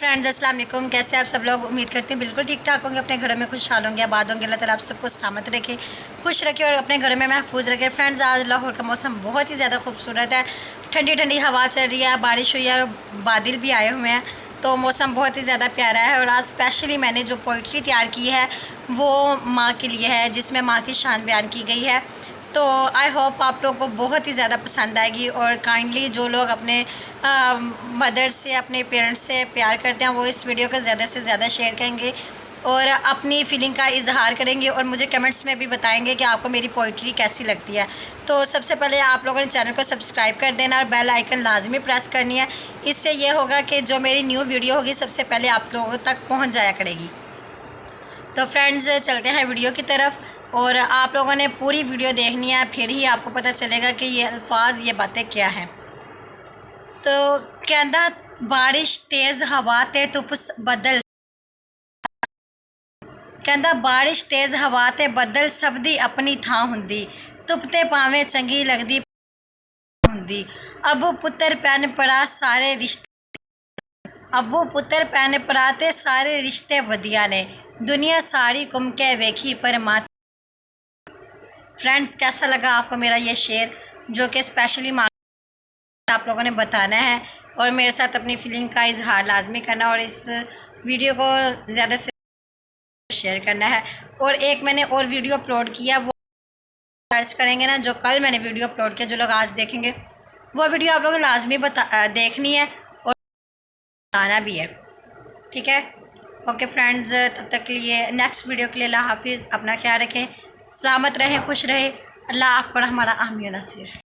Friends अस्सलाम वालेकुम। कैसे आप सब लोग? उम्मीद करते हैं बिल्कुल ठीक ठाक होंगे, अपने घरों में खुशहाल होंगे, आबाद होंगे। अल्लाह ताला आप सबको सलामत रखे, खुश रखे और अपने घरों में महफूज रखे। फ्रेंड्स आज लाहौर का मौसम बहुत ही ज़्यादा खूबसूरत है, ठंडी ठंडी हवा चल रही है, बारिश हुई है और बादल भी आए हुए हैं, तो मौसम बहुत ही ज़्यादा प्यारा है। और आज स्पेशली मैंने जो पोइट्री तैयार की है वो माँ के लिए है, जिसमें माँ की शान बयान की गई है। तो आई होप आप लोगों को बहुत ही ज़्यादा पसंद आएगी। और काइंडली जो लोग अपने मदर से, अपने पेरेंट्स से प्यार करते हैं वो इस वीडियो को ज़्यादा से ज़्यादा शेयर करेंगे और अपनी फीलिंग का इजहार करेंगे और मुझे कमेंट्स में भी बताएंगे कि आपको मेरी पोइट्री कैसी लगती है। तो सबसे पहले आप लोगों ने चैनल को सब्सक्राइब कर देना और बेल आइकन लाजमी प्रेस करनी है। इससे ये होगा कि जो मेरी न्यू वीडियो होगी सबसे पहले आप लोगों तक पहुँच जाया करेगी। तो फ्रेंड्स चलते हैं वीडियो की तरफ और आप लोगों ने पूरी वीडियो देखनी है, फिर ही आपको पता चलेगा कि ये अल्फाज, ये बातें क्या हैं। तो कहता बारिश तेज़ हवा ते धुप बदल, कहता बारिश तेज़ हवा ते बदल सब दी अपनी थां हुंदी, धुप ते भावें चंगी लगदी हुंदी। अबू पुत्तर भैन भरा सारे रिश्ते, अबू पुत्तर भैन भरा ते सारे रिश्ते वधिया ने, दुनिया सारी घूम के वेखी पर मात। फ्रेंड्स कैसा लगा आपको मेरा ये शेर, जो कि स्पेशली आप लोगों ने बताना है और मेरे साथ अपनी फीलिंग का इजहार लाजमी करना और इस वीडियो को ज़्यादा से शेयर करना है। और एक मैंने और वीडियो अपलोड किया, वो सर्च करेंगे ना, जो कल मैंने वीडियो अपलोड किया, जो लोग आज देखेंगे वो वीडियो आप लोगों ने लाजमी देखनी है और बताना भी है, ठीक है। ओके फ्रेंड्स, तब तक के लिए नेक्स्ट वीडियो के लिए अल्लाह हाफिज़। अपना ख्याल रखें, सलामत रहें, खुश रहें। अल्लाह आपको हमारा आमीन नसीर।